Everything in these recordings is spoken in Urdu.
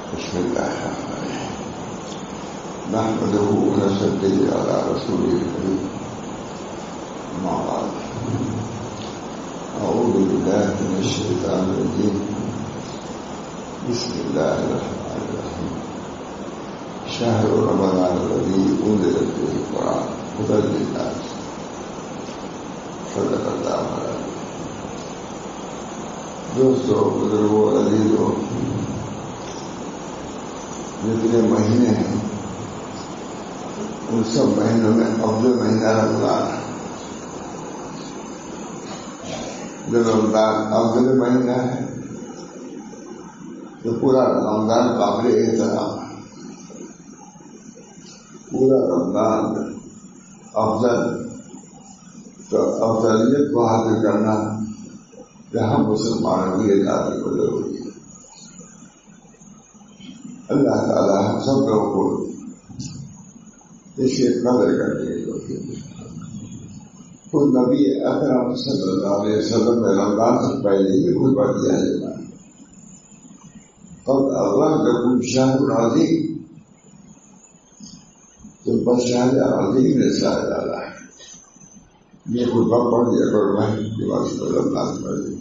بسم الله الرحمن الرحيم نحمده ونصلي على رسوله الكريم أما بعد أعوذ بالله من الشيطان الرجيم بسم الله الرحمن الرحيم شهر رمضان الذي أنزل فيه القرآن هدى للناس صدق الله العظيم. دوستو بزرگوں عزیزوں، جتنے مہینے ہیں ان سب مہینوں میں افضل مہینہ رمضان ہے. جب رمضان افضل مہینہ ہے تو پورا رمضان قابل احترام ہے. پورا رمضان افضل، تو افضلیت کو حاصل کرنا جہاں مسلمانوں کی آزادی کو ضروری ہے. اللہ تعالیٰ ہم سب لوگوں کو اس کی قدر کرنے کی توفیق دے. خود نبی اکرم صلی اللہ علیہ وسلم نے رمضان سے پہلے ہی خطبہ دیا ہے قد اغلقکم شہر عظیم، تم پر شہر عظیم نے سایہ ڈالا ہے. یہ خطبہ پڑھ دیا کرو میں رمضان سے پہلے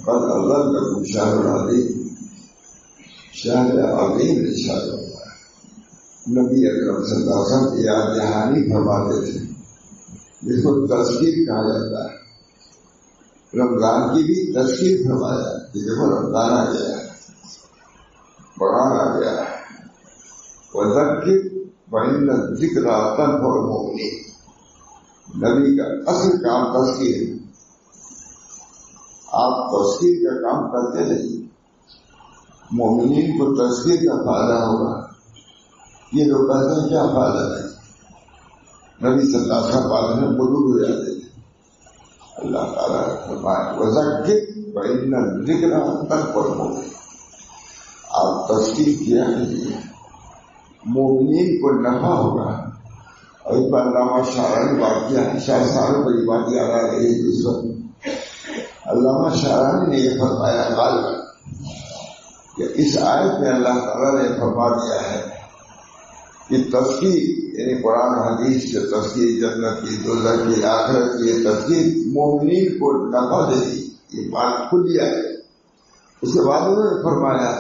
قد اغلقکم شہر عظیم، شہر عظیم نے سایہ ڈالا ہے. نبی اکرم صلی اللہ علیہ وسلم یاد دہانی فرماتے تھے جس کو تذکیر کہا جاتا ہے. رمضان کی بھی تذکیر فرمایا کہ دیکھو رمضان آ گیا ہے، قرآن آ گیا ہے. وذکر فإن الذکری تنفع المؤمنین. نبی کا اصل کام تذکیر ہے. آپ تذکیر کا کام کرتے نہیں، مومنین کو تذکیر کا فائدہ ہوگا. یہ لوگ کہتے ہیں کیا فائدہ نہیں. نبی صلی اللہ علیہ وسلم میں بزرگ ہو جاتے تھے. اللہ تعالیٰ نے فرمایا وذکر فإن الذکری تنفع المؤمنین. آپ تذکیر کیا کیجیے، مومنین کو نفع ہوگا. اور اس پر علامہ شاعرانی بات کیا ہے، شاہ ساروں پر یہ بات یاد آ رہی ہے اس وقت. علامہ شاعرانی نے یہ فرمایا غالباً کہ اس آیت میں اللہ تعالیٰ نے فرما دیا ہے کہ تذکیر یعنی قرآن حدیث سے تذکیر، جنت کی، دوزخ کی، آخرت کی یہ تذکیر مومنین کو نفع دے دی. یہ بات کھل دیا ہے. اس کے بعد انہوں نے فرمایا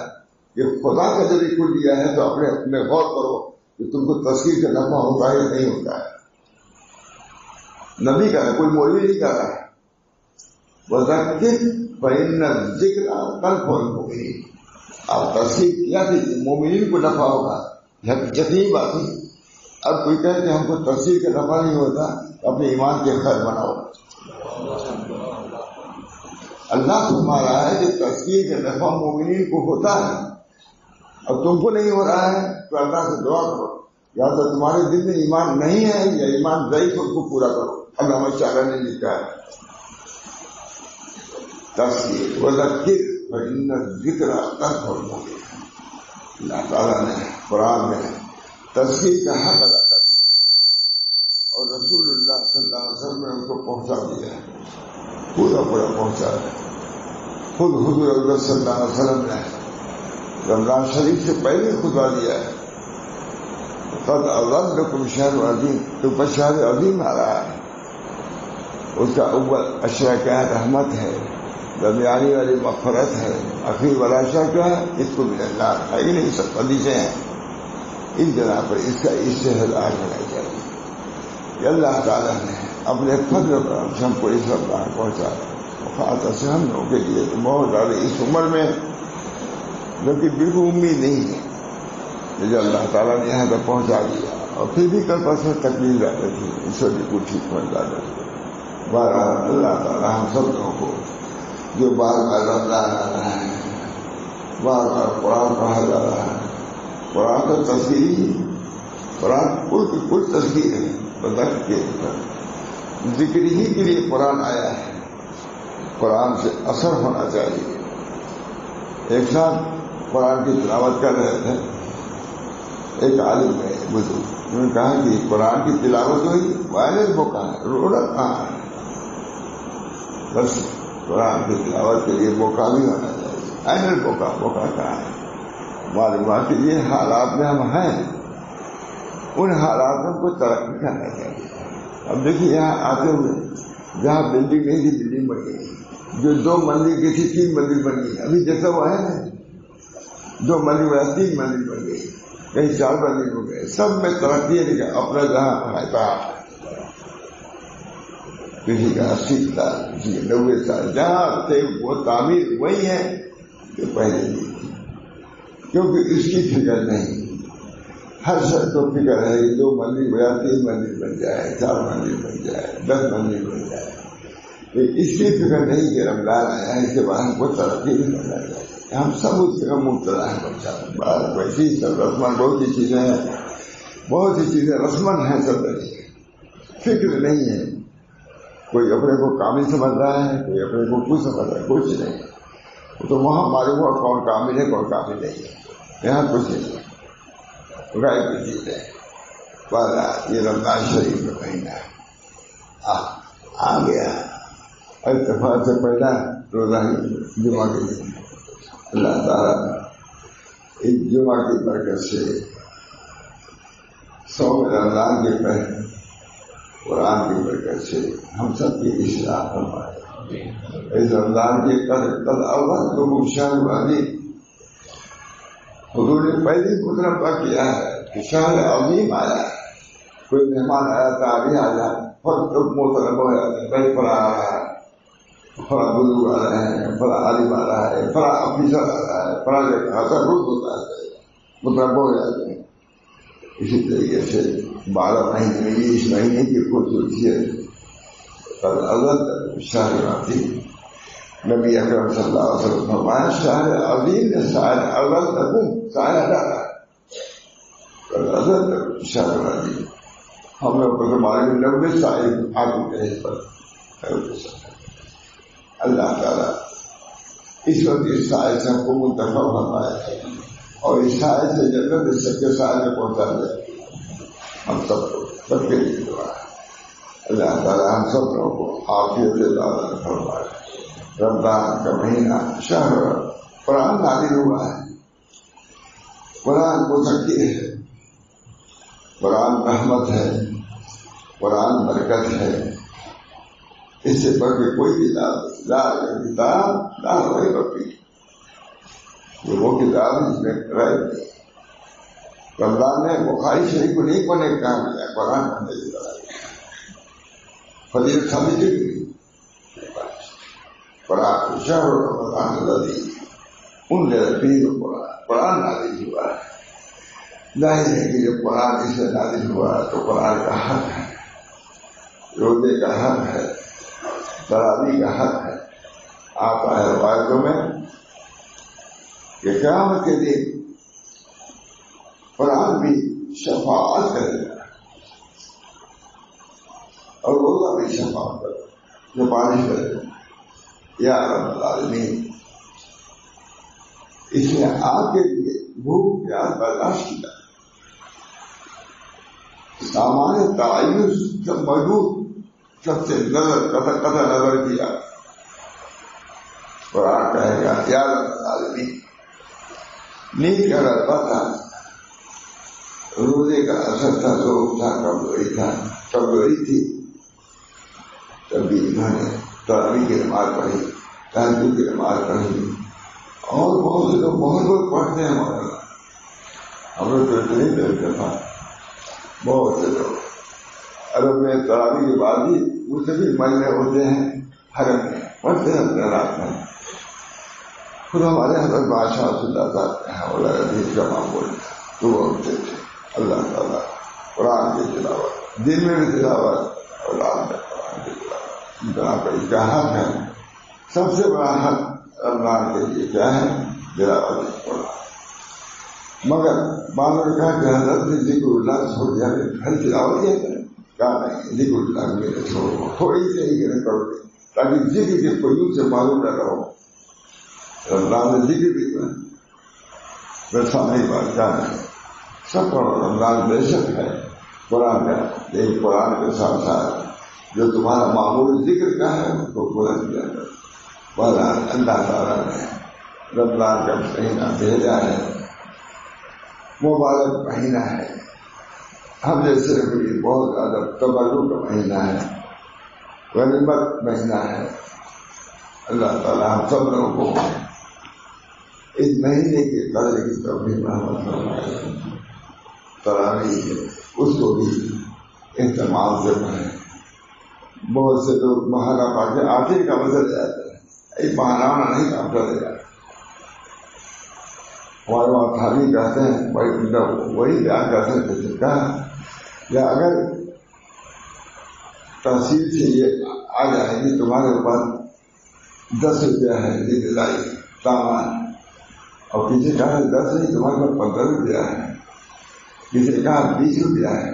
کہ خدا کا جب یہ کھل دیا ہے تو اپنے غور کرو کہ تم کو تذکیر کا نفع ہوتا ہے یا نہیں ہوتا ہے. نبی کا کوئی مولوی نہیں کر رہا ہے. وذکر فإن الذکری تنفع المؤمنین. آپ تذکیر کیا کہ مومنین کو نفع ہوگا. یقینی بات ہے. اب کوئی کہے کہ ہم کو تذکیر کا نفع نہیں ہوتا، اپنے ایمان کے خیر بناؤ. اللہ فرما رہا ہے کہ تذکیر کا نفع مومنین کو ہوتا ہے. اب تم کو نہیں ہو رہا ہے تو اللہ سے دعا کرو، یا تو تمہارے دل میں ایمان نہیں ہے یا ایمان ضعیف، ان کو پورا کرو. علامہ شاعرانی نے لکھا ہے تذکیر وذکر فإن الذکری تنفع المؤمنین. اللہ تعالیٰ نے قرآن میں تذکیر کا حق ادا کر دیا اور رسول اللہ صلی اللہ علیہ وسلم نے ان کو پہنچا دیا ہے، پورا پہنچا ہے. خود حضور اللہ صلی اللہ علیہ وسلم نے رمضان شریف سے پہلے خطبہ دیا ہے قد اغلقکم شہر عظیم. تو پر شہر عظیم آ رہا ہے. اس کا اول اشرا کیا ہے؟ رحمت ہے، درمیانی والی مغفرت ہے، اخیر والا اشرا کیا ہے؟ اس کو من اللہ ہے کہ نہیں. سب حدیثیں ہیں. اس جگہ پر اس کا استحضار ہونا چاہیے کہ اللہ تعالیٰ نے اپنے فضل پر ہم کو اس رمضان پہنچا. خاص سے ہم لوگوں کے لیے تو بہت زیادہ اس عمر میں جو کہ بالکل امید نہیں ہے کہ جو اللہ تعالیٰ نے یہاں تک پہنچا دیا. اور پھر بھی کل پرسوں تکلیف رہتی تھی، اس سے بالکل ٹھیک پہنچ جاتا تھی. بہرحال اللہ تعالیٰ ہم سب لوگوں کو جو بار بار رمضان آ رہا ہے، بار بار قرآن پڑھا جا رہا ہے. قرآن تو تذکیر ہی، قرآن کل تذکیر ہے. بذکر کے ذکر ہی کے لیے قرآن آیا ہے. قرآن سے اثر ہونا چاہیے. ایک ساتھ قرآن کی تلاوت کر رہے تھے، ایک عالم ہے بزرگ، انہوں نے کہا کہ قرآن کی تلاوت ہوئی، وائرس موقع ہے، رونا کہاں ہے. بس قرآن کی تلاوت کے لیے موقع بھی ہونا چاہیے. موقع کہاں ہے. معلومات کہ یہ حالات میں ہم ہیں، ان حالات میں کوئی ترقی کرنا چاہیے. اب دیکھیے یہاں آتے ہوئے جہاں بلڈنگ نہیں تھی بلڈنگ بن گئی، جو 2 منزل کی تھی 3 منزل بن گئی. ابھی جیسا وہ ہے نا 2 منزل بنا 3 منزل بن گئی، کہیں 4 منزل ہو گئے. سب میں ترقی ہے کہ اپنا جہاں فائدہ، کسی کا 80 سال کسی کا 90 سال، جہاں تھے وہ تعمیر وہی ہے جو پہلے نہیں تھی، کیونکہ اس کی فکر نہیں. ہر شخص کو فکر ہے 2 منزل بنا 3 منزل بن جائے، 4 منزل بن جائے، 10 منزل بن جائے. اس کی فکر نہیں کہ رمضان آیا ہے اس کے بعد ہم کو ترقی بھی کرنا چاہیے. ہم سب اس کا مبتلا ہے بچہ بات ویسی سب رسمن بہت سی چیزیں ہیں، بہت سی چیزیں رسمن ہیں، سب فکر نہیں ہے. کوئی اپنے کو کامل سمجھ رہا ہے، کوئی اپنے کو کچھ سمجھ رہا ہے، کچھ نہیں. تو وہاں معلوم ہوا کون کامل ہے کون کامل نہیں ہے. یہاں کچھ نہیں ہے، غائب کی چیز ہے. یہ رمضان شریف کا مہینہ آ گیا. اتفاق سے پہلا روزہ جمعہ کے دن اللہ تعالیٰ اس جمعہ کی برکت سے 100 رمضان کے پہلے قرآن کی برکت سے ہم سب کی اصلاح فرمائے. اس رمضان کے قد اول کو شہر عظیم حضور نے پہلی مطلبہ کیا ہے کہ شہر عظیم آیا ہے. کوئی مہمان آیا تھا ابھی آ جائے محترم ہو جاتا ہے، بھائی پڑا آ رہا ہے، فلاں بزرگ آ رہے ہیں، فلاں عالم آ رہا ہے، فلاں آفیسر آ رہا ہے، فلاں ایسا روز ہوتا ہے، مطلب ہو جاتے ہیں. اسی طریقے سے 12 مہینے میں اس مہینے کی خصوصی ہے شہر عظیم. نبی اکرم صلی اللہ علیہ وسلم فرمایا شہر عظیم نے شہر اول تکوں سایہ ڈالا. شہر عظیم ہم لوگ کو ہمارے 90 سائے آ چکے ہیں پر. اللہ تعالیٰ اس وقت اس سائے سے ہم کو منتخب فرمایا ہے اور اس سائے سے جنت اس سب کے سائے میں پہنچا دے. ہم سب کے لیے دعا ہے. اللہ تعالیٰ ہم سب لوگوں کو عافیت عطا فرمائے. رمضان کا مہینہ شہر قرآن نازل ہوا ہے. قرآن مذکر ہے، قرآن رحمت ہے، قرآن برکت ہے. اس سے بڑھ کے کوئی کتاب نہ رہے بکی وہ کتاب اس میں رہے گی. رمضان نے بخاری شریف کو نہیں پڑھنے کا کہا گیا، قرآن پڑھنے کی طرح فضیلت سمجھے گی. قرآن شہر رمضان الذی انزل فیہ القرآن، قرآن نازل ہوا ہے. ظاہر ہے کہ جب قرآن اس سے نازل ہوا تو قرآن کا حق ہے، روزے کا حق ہے، تراویح کا حق ہے. آتا ہے روایتوں میں کہ قیامت کے دن قرآن بھی شفاعت کرے گا اور روزہ بھی شفاعت کرے گا، سفارش کرے گا. یا رب العالمین اس نے آپ کے لیے بھوک پیاس برداشت کیا، سامان تعین سب موجود، سب سے قطع نظر کیا. قرآن کہے گا یا رب العالمین نیند کا رہتا تھا، روزے کا اثر تھا، ذوق تھا، کمزوری تھی، تب بھی انہوں نے تراویح کی نماز پڑھی، تہجد کی نماز پڑھی. اور بہت سے لوگ بہت پڑھتے ہیں مولانا، ہم لوگ تو اتنی دیر کا تھا. بہت سے لوگ عرب میں تراویح کے بعد بھی اسے بھی مہینے ہوتے ہیں حرم میں پڑھتے ہیں رات میں. خود ہمارے حضرت بادشاہ صلی اللہ علیہ کا معمول تھا تو وہ ہوتے تھے. اللہ تعالیٰ قرآن کی تلاوت دن میں بھی تلاوت اور رات میں قرآن کی تلاوت جہاں پر اس کا حق ہے. سب سے بڑا حق رمضان کے لیے کیا ہے؟ تلاوت قرآن. مگر بعض نے کہا کہ حضرت نے ذکر اللہ چھوڑ دیا، ہر تلاوت کیا کریں. کہا نہیں، ذکر اللہ میرے چھوڑو، تھوڑی سی ہی کرو تاکہ ذکر کے قیود سے معلوم نہ رہو. رمضان میں ذکر بھی کریں، ویسا نہیں بات کیا نہیں. سب پڑھو، رمضان بے شک ہے قرآن کا، لیکن قرآن کے ساتھ ساتھ جو تمہارا معمول ذکر کا ہے اس کو بلند کیا کرو. اللہ تعالیٰ نے رمضان کا مہینہ بھیجا ہے مبارک مہینہ ہے، ہم جیسے کوئی بہت زیادہ تبرک کا مہینہ ہے، غنیمت مہینہ ہے۔ اللہ تعالیٰ ہم سب لوگوں کو اس مہینے کی قدر کی توفیق فرمائے۔ تراویح ہے اس کو بھی اہتمام سے پڑھیں۔ بہت سے لوگ مہانہ پڑھ کے آخر کا بدل جاتا ہے، ایک مہانہ نہیں کام کر دے گا۔ ہمارے وہاں خالی کہتے ہیں وہی بیان کر سکتے کہا یا اگر تحصیل سے یہ آ جائے گی تمہارے اوپر 10 روپیہ ہے دلائی سامان، اور کسی کہا 10 نہیں تمہارے پاس 15 روپیہ ہے، کسی نے کہا 20 روپیہ ہے،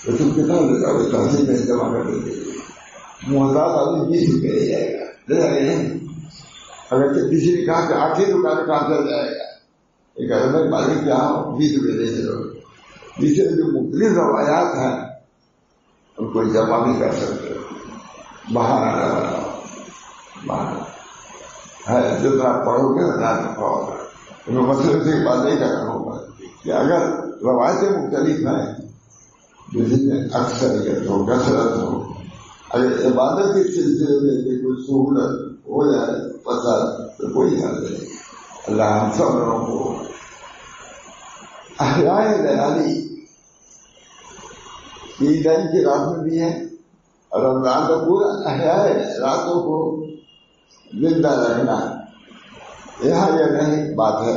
تو تم کتنا لے جاؤ گے؟ تحصیل میں جمع کر دیں گے، محتاط آدمی 20 روپیہ لے جائے گا، لے جائے گا۔ اگر کسی نے کہا کہ آخری دکان کا کام چل جائے گا، ایک میں مالک کیا ہوں 20 روپیہ لے چلو، جس سے جو مختلف روایات ہیں ان کو جمع بھی کر سکتے ہو، بہانہ نہ بناؤ، بہانہ ہے جتنا پڑھو گے نہ پڑھو گا۔ میں مسئلے سے بات نہیں کرنا ہوگا کہ اگر روایتیں مختلف ہیں جس میں اکثریت ہو کثرت ہو، اگر عبادت کے سلسلے میں کوئی سہولت ہو جائے پسند تو کوئی حل نہیں۔ اللہ ہم سب لوگوں کو احیاء لیالی عیدین کی رات میں بھی ہے، اور رمضان کا پورا احیاء راتوں کو زندہ رکھنا، یہاں یہ نہیں بات ہے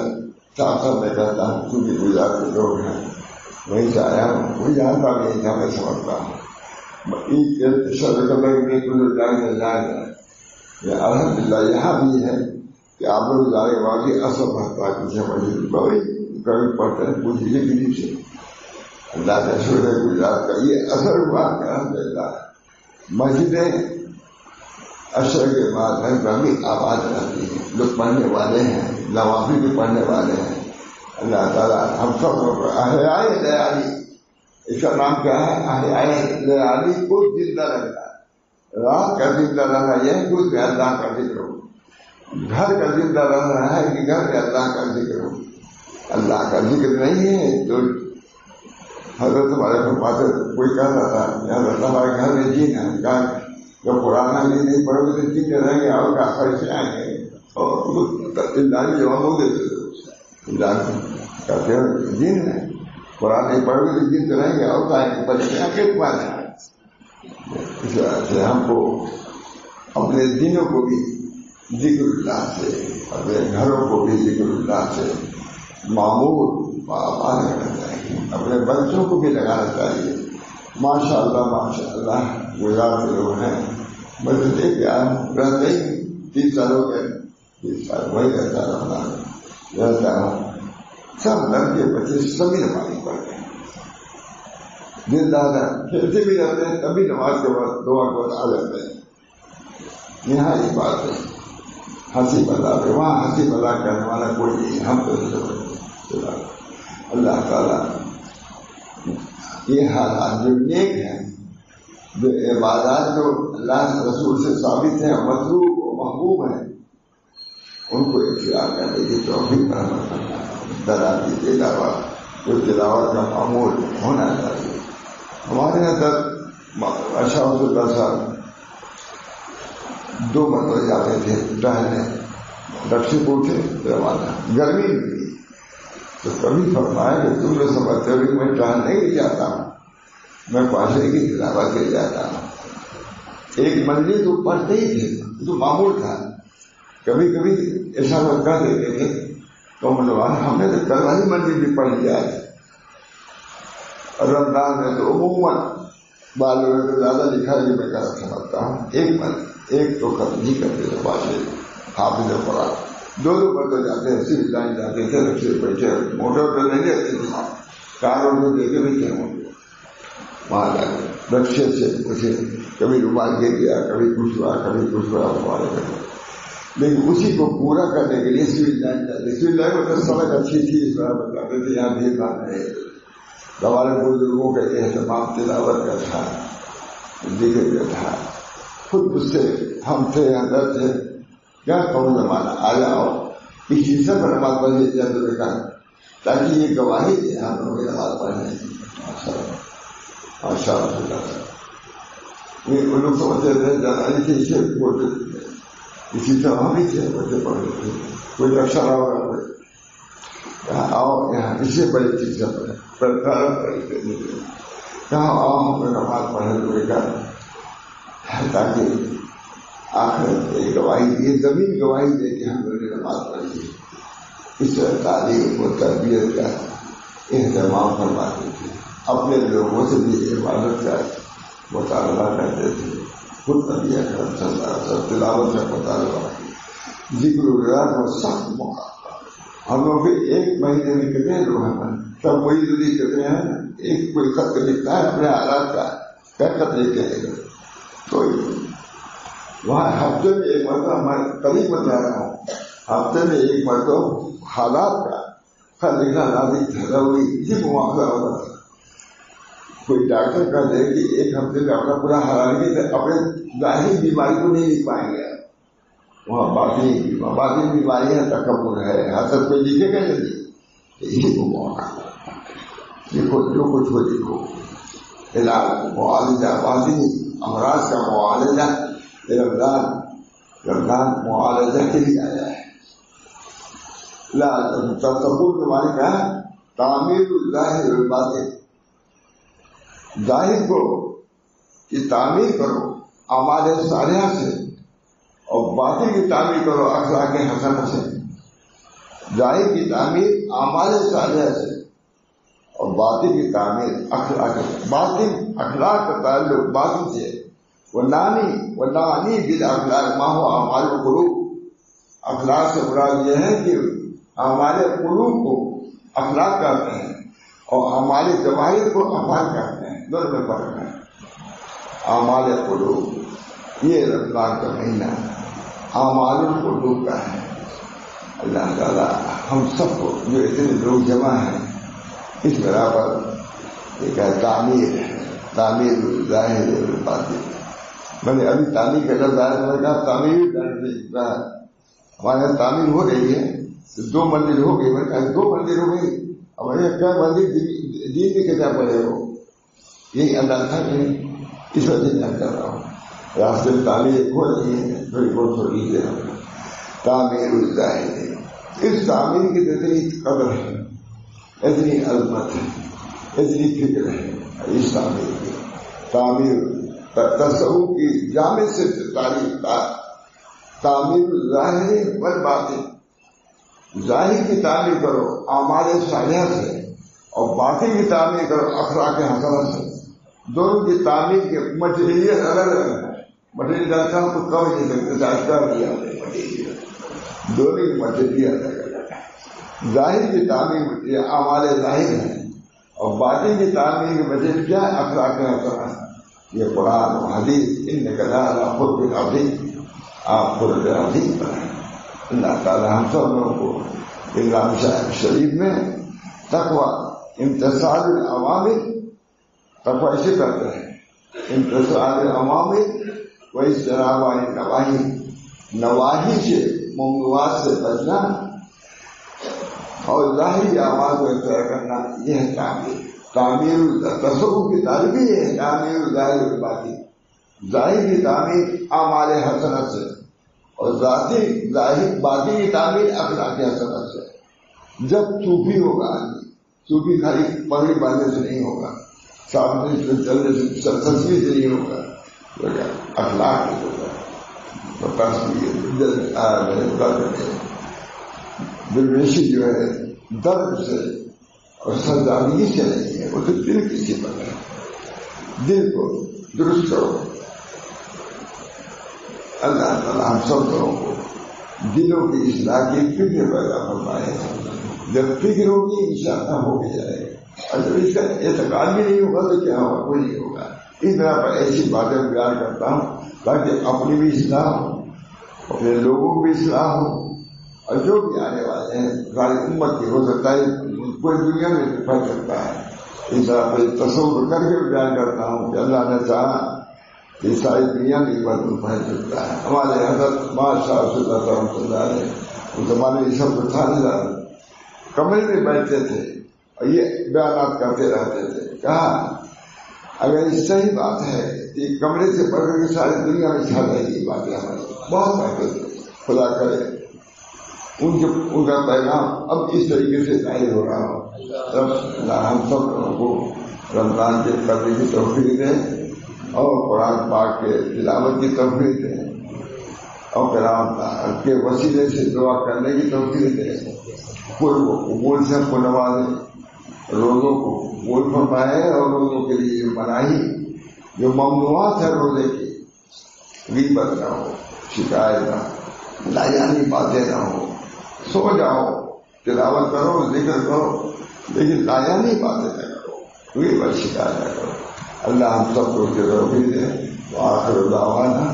صاف صاف میں کہتا ہوں کیونکہ گجرات کے لوگ ہیں وہیں سے آیا ہوں، وہی جانتا بھی نہیں تھا، میں سمجھتا ہوں عید کے شب قدر میں کچھ جائے الحمدللہ یہاں بھی ہے کہ آپ لوگ جائے واقعی اصل بھرتا کسی مسجد بڑی کبھی پڑھتے ہیں پوچھ لیجیے کسی سے، اللہ کا شکر ہے گجرات کا یہ اثر ہوا کہ الحمدللہ مسجدیں عشر کے بعد میں کبھی آباد رہتی ہیں، لوگ پڑھنے والے ہیں، نوافل بھی پڑھنے والے ہیں۔ اللہ تعالیٰ ہم سب لوگ احیاء لیالی، اس کا نام کیا ہے؟ احیاء لیالی کو زندہ رکھنا، رات کا زندہ رہنا یہ کچھ بھی اللہ کا ذکر ہو، گھر کا زندہ رہنا ہے کہ گھر میں اللہ کا ذکر ہو۔ اللہ کا ذکر نہیں ہے تو حضرت ہمارے فرماتے کوئی کہتا تھا حضرت ہمارے گھر میں جن ہے، کہا جب پرانا جن نہیں پڑھو گے تو جن رہیں گے اور کیا پیسے آئیں گے، اور اللہ جواب ہو دیتے کہتے ہیں جن ہے، قرآن نہیں پڑھو گے تو جن رہیں گے اور آئیں گے، پیسے آ کے پاس ہیں۔ اس وجہ سے ہم کو اپنے دنوں کو بھی ذکر اللہ سے، اپنے گھروں کو بھی ذکر اللہ سے معمول کرنا چاہیے، اپنے بچوں کو بھی لگانا چاہیے۔ ماشاء اللہ گجرات کے لوگ ہیں، بس دیکھ کے رہتے ہی 30 سال ہو گئے، 30 سال وہی رہتا ہوں، سب لڑکے بچے سبھی نمازی پڑھتے ہیں، دن رات کھیلتے بھی رہتے ہیں، تبھی نماز کے بعد دعا کے بعد آ جاتے ہیں۔ یہاں یہ بات ہے ہنسی مذاق ہے، وہاں ہنسی مذاق کرنے والا کوئی نہیں، ہم تو اللہ تعالیٰ یہ حالات جو نیک ہیں، جو عبادات جو اللہ رسول سے ثابت ہیں، مطلوب و محبوب ہیں، ان کو اختیار کرنے کی توفیق رحمت کرنا، دراتی تلاوت جو تلاوت کا معمول ہونا چاہیے۔ ہمارے یہاں اشرف اللہ صاحب 2 مرتبہ جاتے تھے ٹہلنے، رکشے کو اٹھے روانہ، گرمی میں تو کبھی فرمایا کہ تم لوگ سمجھتے ہو کہ میں ٹہلنے کے جاتا ہوں، میں پانچے کی تلاوت کے جاتا ہوں۔ ایک منزل تو پڑھتے ہی تھے، تو معمول تھا، کبھی کبھی ایسا وقت کر دیتے تھے تو ہم نے تو کل والی منزل بھی پڑھ لیا ہے۔ رمضان میں تو عموماً بالوں میں تو زیادہ لکھا ہے کہ میں کیا سمجھتا ہوں، ایک تو ختم نہیں کرتے تھے پانچے حافظ قرآن، 2 مرتبہ جاتے ہیں، صرف لائن جاتے تھے، رکشے بیٹھے موٹر نہیں لیتے تھے، کاروں میں دیکھے بھی تھے وہاں جا کے رکشے سے اسے کبھی رومال گر گیا، کبھی کچھ ہوا ہمارے گھر، لیکن اسی کو پورا کرنے کے لیے سویل لائن جاتے، سویل لائن میں سڑک اچھی تھی، اس طرح بتاتے تھے یہاں بھیڑ بھاڑ ہے۔ ہمارے بزرگوں کا اہتمام تلاوت کا تھا، ذکر کا تھا، خود اس سے ہم تھے اندر تھے، کیا کہوں زمانہ آ جاؤ اس چیز سے نماز پڑھی جاتے کہا تاکہ یہ گواہی دے ہم لوگ نماز پڑھنے کی. ماشاء اللہ. یہ ان لوگ سمجھتے تھے جانا تھے اسے بولتے تھے اسی طرح بھی تھے بچے پڑھتے تھے. کوئی رکشا رہا ہوگا کوئی آؤ یہاں اسے بڑی چیز سے پڑھے کہاں آؤ ہم نے نماز پڑھنے لوگے کا تاکہ آخر ایک گواہی یہ زمین گواہی دے کہ ہم لوگوں نے نماز پڑھی. اس طرح تعلیم و تربیت کا اہتمام فرماتے تھے. اپنے لوگوں سے بھی عبادت کا مطالبہ کرتے تھے. خود نبی اکرم صلی اللہ علیہ وسلم تلاوت کا مطالبہ ذکر اللہ کو سخت موقع. ہم لوگ بھی ایک مہینے میں کتنے لوگ ہیں تب وہی ضروری کتنے ہیں ایک کوئی خط لکھتا ہے اپنے حالات کا کیا خط لکھتے ہیں تو وہاں ہفتے میں ایک مرتبہ ہمارے قریب بتا رہا ہوں ہفتے میں ایک مرتبہ حالات کا خط لکھنا نازک تھا وہی اسی مواخذہ ہوتا تھا. کوئی ڈاکٹر کا دے کہ ایک ہفتے میں اپنا پورا حالات اپنے ظاہری بیماری کو نہیں لکھ پائیں گے. وہاں باطنی بیماریاں تکبر ہے حسد کوئی لکھے گا نہیں. اسی کو موقع لکھو جو کچھ ہو لکھو. علاج معالجہ باطنی امراض کا معالجہ رمضان معالجہ کے لیے آیا ہے. تصور کے بارے کا تعمیر الظاہر والباطن. ظاہر کو کی تعمیر کرو اعمال صالحہ سے اور باطن کی تعمیر کرو اخلاق حسنہ سے. ظاہر کی تعمیر اعمال صالحہ سے اور باطن کی تعمیر اخلاق کا تعلق باطن سے. والنانی بالاخلاق ما هو اعمال القلوب. اخلاق سے مراد یہ ہے کہ اعمال قلوب کو اخلاق کہتے ہیں اور اعمال ظواہر کو افعال کہتے ہیں. دونوں میں فرق ہے. اعمال قلوب یہ رمضان کا مہینہ اعمال القلوب کا ہے. اللہ تعالیٰ ہم سب کو جو اتنے لوگ جمع ہیں اس بنا پر ایک تعمیر ظاہر والباطن. میں نے ابھی تعمیر کا لفظ آیا میں نے کہا تعمیر ہمارے یہاں تعمیر ہو رہی ہے. 2 مندر ہو گئی. میں نے کہا 2 مندر ہو گئی. ہمارے یہاں کیا مندر دین کے کتاب پڑے ہو. یہی انداز تھا کہ اس وجہ سے کر رہا ہوں. راستے میں تعمیر ہو رہی ہے تھوڑی بہت تھوڑی دیر تعمیر الظاہر. اس تعمیر کی اتنی قدر ہے اتنی عظمت ہے اتنی فکر ہے اس تعمیر کی. تعمیر تصوف کی جامع سے تعمیر الظاہر والباطن. ظاہر کی تعمیر کرو اعمال صالحہ سے اور باطن کی تعمیر کرو اخلاق حسنہ سے. دونوں کی تعمیر کے مٹیریل الگ الگ ہے. مٹیریل کا تو کم نہیں سکتے مٹیریل دونوں کی مٹیریل الگ الگ ہے. ظاہر کی تعمیر اعمال ظاہر ہے اور باطن کی تعمیر کے مٹیریل کیا ہے اخلاق حسنہ. یہ قرآن و حدیث انک لعلی خلق عظیم. آپ خلق عظیم پر ہیں. اللہ تعالیٰ ہم سب لوگوں کو رمضان شریف میں تقوی امتثال العوامر تقوی ایسے کرتے ہیں امتثال العوامر و اجتناب عن النواہی. نواہی سے ممنوعات سے بچنا اور ظاہری اعمال کو اختیار کرنا یہ ہے تعمیر تصوف کی تعریف ہی ہے. تعمیر ظاہر والباطن. ظاہر کی تعمیر اعمال حسنہ سے اور باطن کی تعمیر اخلاق حسنہ سے. جب صوفی ہوگا صوفی خالی پگڑی باندھنے سے نہیں ہوگا سامنے سے چلنے سے تصویر سے نہیں ہوگا اخلاق سے ہوگا. درویشی جو ہے درد سے اور سرداندگی سے نہیں ہے وہ تو دل کی صفت ہے. دل کو درست کرو. اللہ تعالیٰ ہم سب لوگوں کو دلوں کی اصلاح کی فکر پیدا فرمائے. جب فکر ہوگی انشاءاللہ ہو بھی جائے گا. اگر اس کا اعتقاد بھی نہیں ہوگا تو کیا ہوگا کوئی نہیں ہوگا. اس طرح پر ایسی باتیں بیان کرتا ہوں تاکہ اپنی بھی اصلاح ہو اپنے لوگوں کی بھی اصلاح ہو اور جو بھی آنے والے ہیں ساری امت کی ہو سکتا ہے پوری دنیا میں پھیل سکتا ہے. اس طرح پر تصور کر کے بیان کرتا ہوں کہ اللہ نے چاہا کہ ساری دنیا میں برتن پھیل سکتا ہے. ہمارے حضرت بادشاہ صلی اللہ علیہ اس زمانے یہ سب تو تھا نہیں. کمرے میں بیٹھتے تھے اور یہ بیانات کرتے رہتے تھے. کہا اگر یہ صحیح بات ہے کہ کمرے سے پڑھ کر کے ساری دنیا میں چھا رہی ہے باتیں ہماری بہت بیٹھے تھے. خدا کرے ان کا پیغام اب اس طریقے سے ظاہر ہو رہا ہو. ہم سب لوگوں کو رمضان کے کرنے کی توفیق دے اور قرآن پاک کے تلاوت کی توفیق دے اور قرآن کے وسیلے سے دعا کرنے کی توفیق دے. کوئی وہ قبول سے ہم کو نوازے, روزوں کو قبول فرمائے اور روزوں کے لیے مناہی جو ممنوعات ہے روزے کی, غیبت نہ ہو, شکایت نہ ہو, لایانی باتیں نہ ہو. سو جاؤ, تلاوت کرو, ذکر کرو, لیکن لایانی باتیں نہ کرو, غیبت شکایت نہ کرو. اللہ ہم سب کو توفیق دے. وآخر دعوانا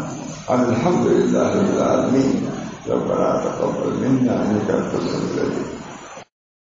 الحمد للہ رب العالمین. ربنا تقبل منا انک انت السمیع العلیم.